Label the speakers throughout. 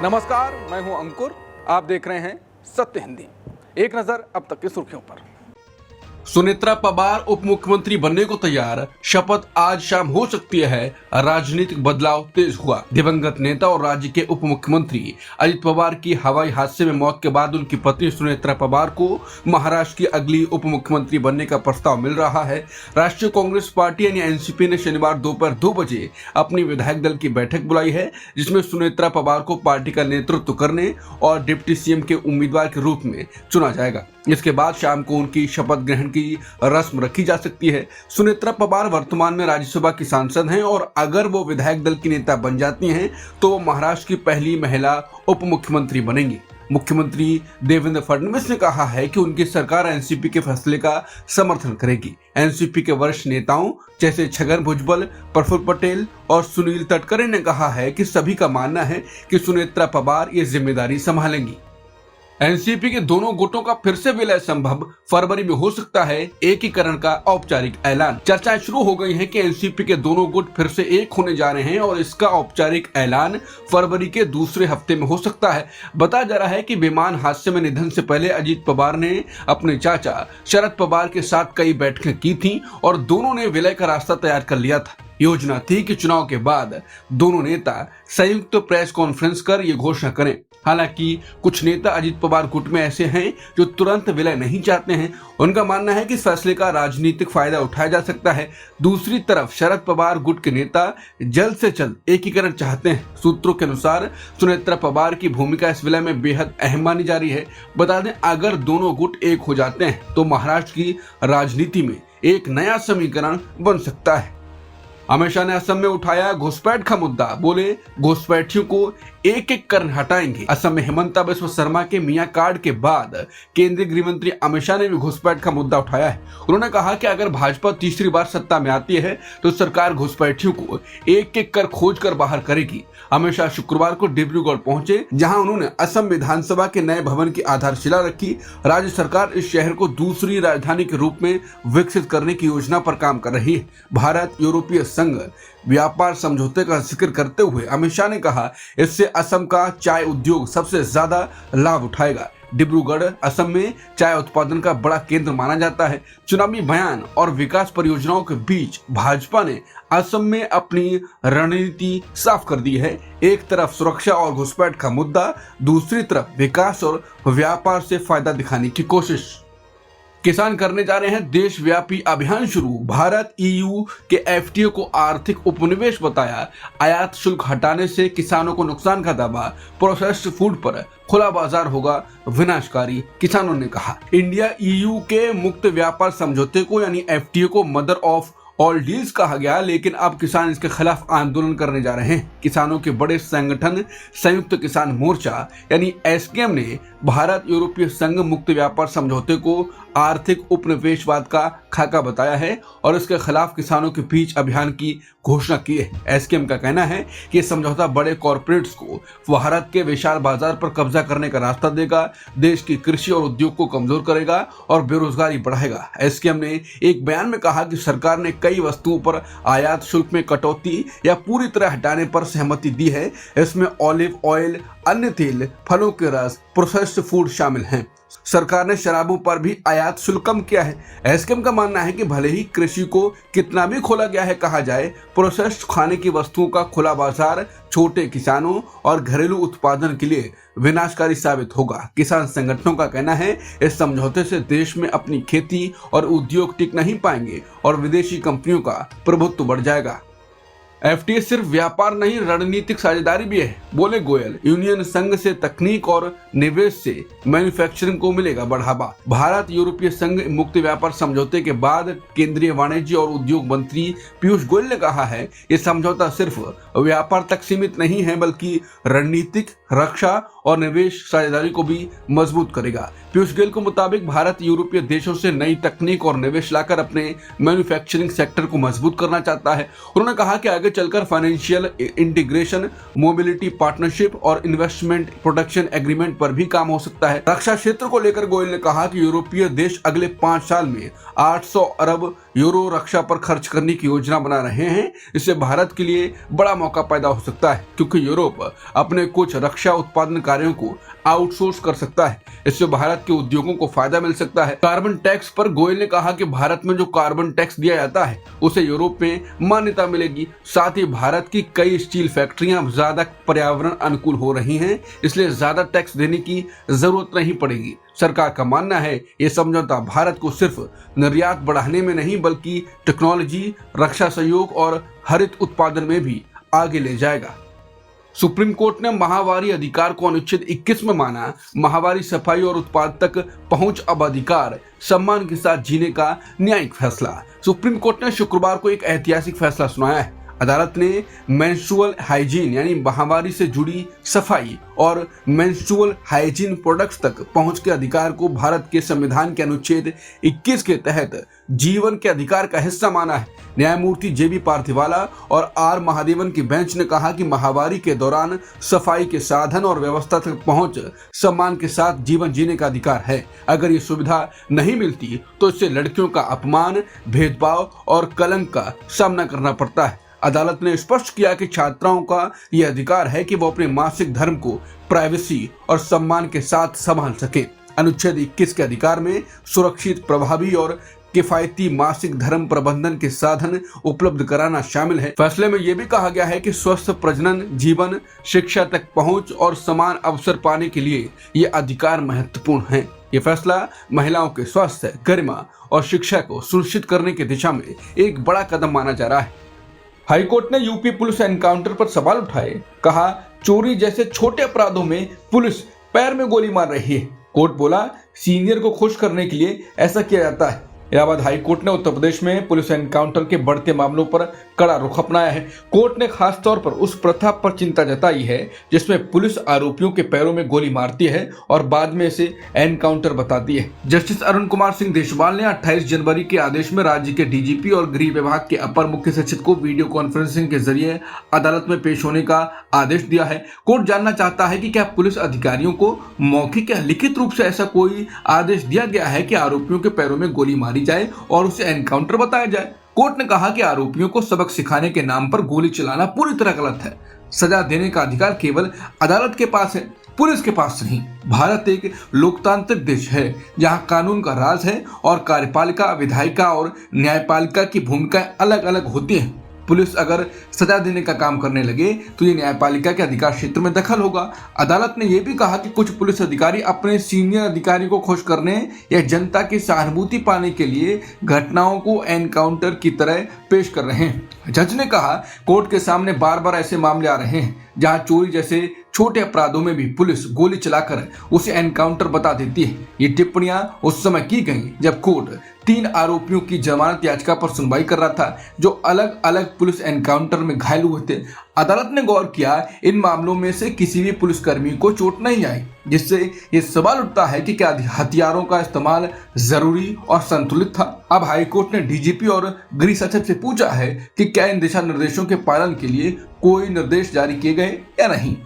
Speaker 1: नमस्कार, मैं हूं अंकुर। आप देख रहे हैं सत्य हिंदी। एक नजर अब तक की सुर्खियों पर। सुनेत्रा पवार उप मुख्यमंत्री बनने को तैयार, शपथ आज शाम हो सकती है। राजनीतिक बदलाव तेज हुआ। दिवंगत नेता और राज्य के उप मुख्यमंत्री अजित पवार की हवाई हादसे में मौत के बाद उनकी पत्नी सुनेत्रा पवार को महाराष्ट्र की अगली उप मुख्यमंत्री बनने का प्रस्ताव मिल रहा है। राष्ट्रीय कांग्रेस पार्टी यानी एनसीपी ने शनिवार दोपहर 2 बजे अपनी विधायक दल की बैठक बुलाई है, जिसमें सुनेत्रा पवार को पार्टी का नेतृत्व करने और डिप्टी सीएम के उम्मीदवार के रूप में चुना जाएगा। इसके बाद शाम को उनकी शपथ ग्रहण की रस्म रखी जा सकती है। सुनेत्रा पवार वर्तमान में राज्यसभा की सांसद हैं और अगर वो विधायक दल की नेता बन जाती हैं तो वो महाराष्ट्र की पहली महिला उप मुख्यमंत्री बनेंगी। मुख्यमंत्री देवेंद्र फडणवीस ने कहा है कि उनकी सरकार एनसीपी के फैसले का समर्थन करेगी। एनसीपी के वरिष्ठ नेताओं जैसे छगन भुजबल, प्रफुल्ल पटेल और सुनील तटकरे ने कहा है कि सभी का मानना है कि सुनेत्रा पवार ये जिम्मेदारी संभालेंगी। एनसीपी के दोनों गुटों का फिर से विलय संभव, फरवरी में हो सकता है एकीकरण का औपचारिक ऐलान। चर्चाएं शुरू हो गई हैं कि एनसीपी के दोनों गुट फिर से एक होने जा रहे हैं और इसका औपचारिक ऐलान फरवरी के दूसरे हफ्ते में हो सकता है। बताया जा रहा है कि विमान हादसे में निधन से पहले अजित पवार ने अपने चाचा शरद पवार के साथ कई बैठकें की थी और दोनों ने विलय का रास्ता तैयार कर लिया था। योजना थी कि चुनाव के बाद दोनों नेता संयुक्त प्रेस कॉन्फ्रेंस कर ये घोषणा करें। हालांकि कुछ नेता अजित पवार गुट में ऐसे हैं जो तुरंत विलय नहीं चाहते हैं। उनका मानना है कि इस फैसले का राजनीतिक फायदा उठाया जा सकता है। दूसरी तरफ शरद पवार गुट के नेता जल्द से जल्द एकीकरण चाहते हैं। सूत्रों के अनुसार सुनेत्रा पवार की भूमिका इस विलय में बेहद अहम मानी जा रही है। बता दें, अगर दोनों गुट एक हो जाते हैं तो महाराष्ट्र की राजनीति में एक नया समीकरण बन सकता है। अमित शाह ने असम में उठाया घुसपैठ का मुद्दा, बोले घुसपैठियों को एक एक कर हटाएंगे। असम में हिमंता बिस्वा शर्मा के मियां कार्ड के बाद केंद्रीय गृह मंत्री अमित शाह ने भी घुसपैठ का मुद्दा उठाया है। उन्होंने कहा कि अगर भाजपा तीसरी बार सत्ता में आती है तो सरकार घुसपैठियों को एक एक कर खोज कर बाहर करेगी। अमित शाह शुक्रवार को डिब्रूगढ़ पहुंचे, जहां उन्होंने असम विधानसभा के नए भवन की आधारशिला रखी। राज्य सरकार इस शहर को दूसरी राजधानी के रूप में विकसित करने की योजना पर काम कर रही है। भारत यूरोपीय संघ व्यापार समझौते का जिक्र करते हुए अमित शाह ने कहा, इससे असम का चाय उद्योग सबसे ज्यादा लाभ उठाएगा। डिब्रूगढ़ असम में चाय उत्पादन का बड़ा केंद्र माना जाता है। चुनावी बयान और विकास परियोजनाओं के बीच भाजपा ने असम में अपनी रणनीति साफ कर दी है। एक तरफ सुरक्षा और घुसपैठ का मुद्दा, दूसरी तरफ विकास और व्यापार से फायदा दिखाने की कोशिश। किसान करने जा रहे हैं देशव्यापी अभियान शुरू। भारत ईयू के एफटीओ को आर्थिक उपनिवेश बताया। आयात शुल्क हटाने से किसानों को नुकसान का दावा। प्रोसेस्ड फूड पर खुला बाजार होगा विनाशकारी, किसानों ने कहा। इंडिया ईयू के मुक्त व्यापार समझौते को यानी एफटीओ को मदर ऑफ ऑल डील्स कहा गया, लेकिन अब किसान इसके खिलाफ आंदोलन करने जा रहे हैं। किसानों के बड़े संगठन संयुक्त किसान मोर्चा यानी एसकेएम ने भारत यूरोपीय संघ मुक्त व्यापार समझौते को आर्थिक उपनिवेशवाद का खाका बताया है और इसके खिलाफ किसानों के बीच अभियान की घोषणा की है। एसकेएम का कहना है कि समझौता बड़े कॉरपोरेट्स को भारत के विशाल बाजार पर कब्जा करने का रास्ता देगा, देश की कृषि और उद्योग को कमजोर करेगा और बेरोजगारी बढ़ाएगा। एसकेएम ने एक बयान में कहा कि सरकार ने कई वस्तुओं पर आयात शुल्क में कटौती या पूरी तरह हटाने पर सहमति दी है। इसमें ऑलिव ऑयल, अन्य तेल, फलों के रस, प्रोसेस्ड फूड शामिल हैं। सरकार ने शराबों पर भी आयात शुल्क कम किया है। एसकेएम का मानना है कि भले ही कृषि को कितना भी खोला गया है कहा जाए, प्रोसेस्ड खाने की वस्तुओं का खुला बाजार छोटे किसानों और घरेलू उत्पादन के लिए विनाशकारी साबित होगा। किसान संगठनों का कहना है इस समझौते से देश में अपनी खेती और उद्योग टिक नहीं पाएंगे और विदेशी कंपनियों का प्रभुत्व बढ़ जाएगा। एफटीए सिर्फ व्यापार नहीं, रणनीतिक साझेदारी भी है, बोले गोयल। यूनियन संघ से तकनीक और निवेश से मैन्युफैक्चरिंग को मिलेगा बढ़ावा। भारत यूरोपीय संघ मुक्त व्यापार समझौते के बाद केंद्रीय वाणिज्य और उद्योग मंत्री पीयूष गोयल ने कहा है, ये समझौता सिर्फ व्यापार तक सीमित नहीं है बल्कि रणनीतिक, रक्षा और निवेश साझेदारी को भी मजबूत करेगा। पीयूष गोयल के मुताबिक भारत यूरोपीय देशों से नई तकनीक और निवेश लाकर अपने मैन्युफैक्चरिंग सेक्टर को मजबूत करना चाहता है। उन्होंने कहा कि आगे चलकर फाइनेंशियल इंटीग्रेशन, मोबिलिटी पार्टनरशिप और इन्वेस्टमेंट प्रोटेक्शन एग्रीमेंट पर भी काम हो सकता है। रक्षा क्षेत्र को लेकर गोयल ने कहा कि यूरोपीय देश अगले 5 साल में 800 अरब यूरो रक्षा पर खर्च करने की योजना बना रहे हैं। इससे भारत के लिए बड़ा मौका पैदा हो सकता है, क्योंकि यूरोप अपने कुछ रक्षा उत्पादन कार्यों को आउटसोर्स कर सकता है। इससे भारत के उद्योगों को फायदा मिल सकता है। कार्बन टैक्स पर गोयल ने कहा कि भारत में जो कार्बन टैक्स दिया जाता है उसे यूरोप में मान्यता मिलेगी। साथ ही भारत की कई स्टील फैक्ट्रियां ज्यादा पर्यावरण अनुकूल हो रही हैं, इसलिए ज्यादा टैक्स देने की जरूरत नहीं पड़ेगी। सरकार का मानना है ये समझौता भारत को सिर्फ निर्यात बढ़ाने में नहीं बल्कि टेक्नोलॉजी, रक्षा सहयोग और हरित उत्पादन में भी आगे ले जाएगा। सुप्रीम कोर्ट ने माहवारी अधिकार को अनुच्छेद 21 में माना। माहवारी सफाई और उत्पाद तक पहुंच अब अधिकार, सम्मान के साथ जीने का न्यायिक फैसला। सुप्रीम कोर्ट ने शुक्रवार को एक ऐतिहासिक फैसला सुनाया है। अदालत ने मेंस्ट्रुअल हाइजीन यानी माहवारी से जुड़ी सफाई और मेंस्ट्रुअल हाइजीन प्रोडक्ट्स तक पहुंच के अधिकार को भारत के संविधान के अनुच्छेद 21 के तहत जीवन के अधिकार का हिस्सा माना है। न्यायमूर्ति JB पार्थिवाला और R महादेवन की बेंच ने कहा कि माहवारी के दौरान सफाई के साधन और व्यवस्था तक पहुंच सम्मान के साथ जीवन जीने का अधिकार है। अगर ये सुविधा नहीं मिलती तो इससे लड़कियों का अपमान, भेदभाव और कलंक का सामना करना पड़ता है। अदालत ने स्पष्ट किया कि छात्राओं का यह अधिकार है कि वो अपने मासिक धर्म को प्राइवेसी और सम्मान के साथ संभाल सके। अनुच्छेद 21 के अधिकार में सुरक्षित, प्रभावी और किफायती मासिक धर्म प्रबंधन के साधन उपलब्ध कराना शामिल है। फैसले में यह भी कहा गया है कि स्वस्थ प्रजनन, जीवन, शिक्षा तक पहुंच और समान अवसर पाने के लिए ये अधिकार महत्वपूर्ण हैं। ये फैसला महिलाओं के स्वास्थ्य, गरिमा और शिक्षा को सुनिश्चित करने की दिशा में एक बड़ा कदम माना जा रहा है। हाईकोर्ट ने यूपी पुलिस एनकाउंटर पर सवाल उठाए। कहा, चोरी जैसे छोटे अपराधों में पुलिस पैर में गोली मार रही है। कोर्ट बोला, सीनियर को खुश करने के लिए ऐसा किया जाता है। इलाहाबाद हाई कोर्ट ने उत्तर प्रदेश में पुलिस एनकाउंटर के बढ़ते मामलों पर कड़ा रुख अपनाया है। कोर्ट ने खास तौर पर उस प्रथा पर चिंता जताई है जिसमें पुलिस आरोपियों के पैरों में गोली मारती है और बाद में इसे एनकाउंटर बताती है। जस्टिस अरुण कुमार सिंह देशवाल ने 28 जनवरी के आदेश में राज्य के DGP और गृह विभाग के अपर मुख्य सचिव को वीडियो कॉन्फ्रेंसिंग के जरिए अदालत में पेश होने का आदेश दिया है। कोर्ट जानना चाहता है कि क्या पुलिस अधिकारियों को मौखिक या लिखित रूप से ऐसा कोई आदेश दिया गया है कि आरोपियों के पैरों में गोली मारी जाए और उसे एनकाउंटर बताया जाए। कोर्ट ने कहा कि आरोपियों को सबक सिखाने के नाम पर गोली चलाना पूरी तरह गलत है। सजा देने का अधिकार केवल अदालत के पास है, पुलिस के पास नहीं। भारत एक लोकतांत्रिक देश है जहां कानून का राज है और कार्यपालिका, विधायिका और न्यायपालिका की भूमिकाएं अलग अलग होती हैं। पुलिस अगर सजा देने का काम करने लगे तो ये न्यायपालिका के अधिकार क्षेत्र में दखल होगा। अदालत ने यह भी कहा कि कुछ पुलिस अधिकारी अपने सीनियर अधिकारी को खुश करने या जनता की सहानुभूति पाने के लिए घटनाओं को एनकाउंटर की तरह पेश कर रहे हैं। जज ने कहा, कोर्ट के सामने बार बार ऐसे मामले आ रहे हैं जहां चोरी जैसे छोटे अपराधों में भी पुलिस गोली चलाकर उसे एनकाउंटर बता देती है। ये टिप्पणियां उस समय की गई जब कोर्ट 3 आरोपियों की जमानत याचिका पर सुनवाई कर रहा था जो अलग अलग पुलिस एनकाउंटर में घायल हुए थे। अदालत ने गौर किया, इन मामलों में से किसी भी पुलिसकर्मी को चोट नहीं आई, जिससे ये सवाल उठता है कि क्या हथियारों का इस्तेमाल जरूरी और संतुलित था। अब हाईकोर्ट ने DGP और गृह सचिव से पूछा है कि क्या इन दिशा निर्देशों के पालन के लिए कोई निर्देश जारी किए गए या नहीं।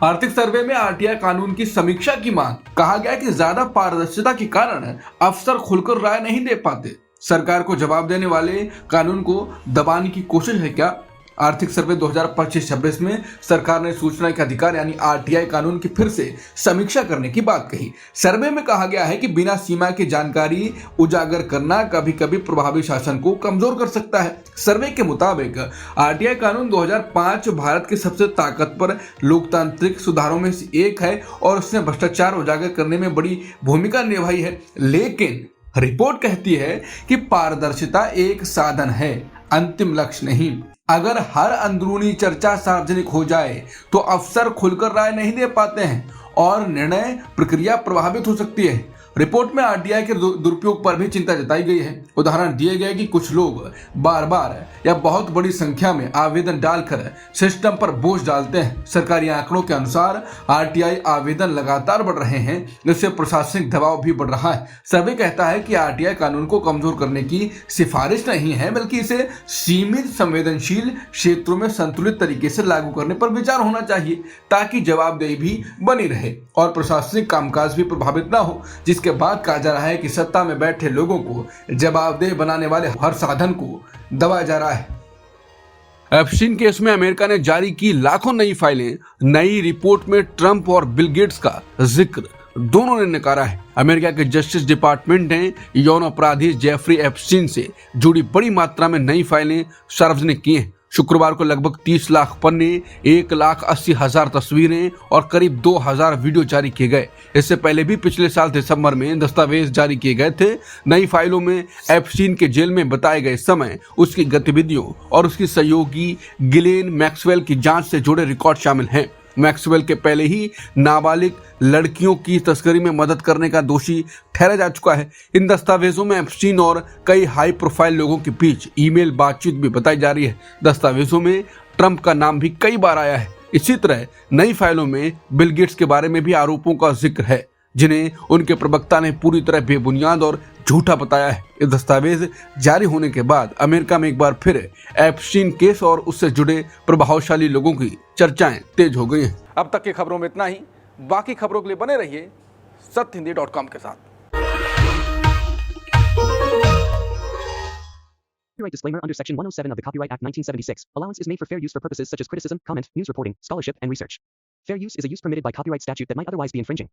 Speaker 1: आर्थिक सर्वे में RTI कानून की समीक्षा की मांग। कहा गया कि ज्यादा पारदर्शिता के कारण अफसर खुलकर राय नहीं दे पाते। सरकार को जवाब देने वाले कानून को दबाने की कोशिश है क्या? आर्थिक सर्वे 2025-26 में सरकार ने सूचना के अधिकार यानी RTI कानून की फिर से समीक्षा करने की बात कही। सर्वे में कहा गया है कि बिना सीमा की जानकारी उजागर करना कभी कभी प्रभावी शासन को कमजोर कर सकता है। सर्वे के मुताबिक RTI कानून 2005 भारत के सबसे ताकतवर लोकतांत्रिक सुधारों में से एक है और उसने भ्रष्टाचार उजागर करने में बड़ी भूमिका निभाई है। लेकिन रिपोर्ट कहती है कि पारदर्शिता एक साधन है, अंतिम लक्ष्य नहीं। अगर हर अंदरूनी चर्चा सार्वजनिक हो जाए तो अफसर खुलकर राय नहीं दे पाते हैं और निर्णय प्रक्रिया प्रभावित हो सकती है। रिपोर्ट में RTI के दुरुपयोग पर भी चिंता जताई गई है। उदाहरण दिए गए कि कुछ लोग बार बार या बहुत बड़ी संख्या में आवेदन डालकर सिस्टम पर बोझ डालते हैं। सरकारी आंकड़ों के अनुसार RTI आवेदन लगातार बढ़ रहे हैं, जिससे प्रशासनिक दबाव भी बढ़ रहा है। सर्वे कहता है कि RTI कानून को कमजोर करने की सिफारिश नहीं है, बल्कि इसे सीमित संवेदनशील क्षेत्रों में संतुलित तरीके से लागू करने पर विचार होना चाहिए, ताकि जवाबदेही भी बनी रहे और प्रशासनिक कामकाज भी प्रभावित न हो। जिसके बाद कहा जा रहा है कि सत्ता में बैठे लोगों को जवाब जवाबदेह बनाने वाले हर साधन को दबाया जा रहा है। एप्स्टीन केस में अमेरिका ने जारी की लाखों नई फाइलें, नई रिपोर्ट में ट्रंप और बिल गेट्स का जिक्र दोनों ने नकारा है। अमेरिका के जस्टिस डिपार्टमेंट ने यौन अपराधी जेफरी एप्स्टीन से जुड़ी बड़ी मात्रा में नई फाइलें सार्वजनिक की हैं। शुक्रवार को लगभग 30 लाख पन्ने, 1,80,000 तस्वीरें और करीब 2,000 वीडियो जारी किए गए। इससे पहले भी पिछले साल दिसंबर में दस्तावेज जारी किए गए थे। नई फाइलों में एप्स्टीन के जेल में बताए गए समय, उसकी गतिविधियों और उसकी सहयोगी गिलेन मैक्सवेल की जांच से जुड़े रिकॉर्ड शामिल हैं। मैक्सवेल के पहले ही नाबालिग लड़कियों की तस्करी में मदद करने का दोषी ठहरा जा चुका है। इन दस्तावेजों में एप्स्टीन और कई हाई प्रोफाइल लोगों के बीच ईमेल बातचीत भी बताई जा रही है। दस्तावेजों में ट्रंप का नाम भी कई बार आया है। इसी तरह नई फाइलों में बिल गेट्स के बारे में भी आरोपों का जिक्र है, जिन्हें उनके प्रवक्ता ने पूरी तरह बेबुनियाद और झूठा बताया है। ये दस्तावेज जारी होने के बाद अमेरिका में एक बार फिर एप्स्टीन केस और उससे जुड़े प्रभावशाली लोगों की चर्चाएं तेज हो गई हैं। अब तक की खबरों में इतना ही। बाकी खबरों के लिए बने रहिए सत्यहिंदी.com के साथ।
Speaker 2: Copyright disclaimer under Section 107 of the Copyright Act 1976. Allowance is made for fair use for purposes such as criticism, comment, news reporting, scholarship, and research. Fair use is a use permitted by copyright statute that might otherwise be infringing.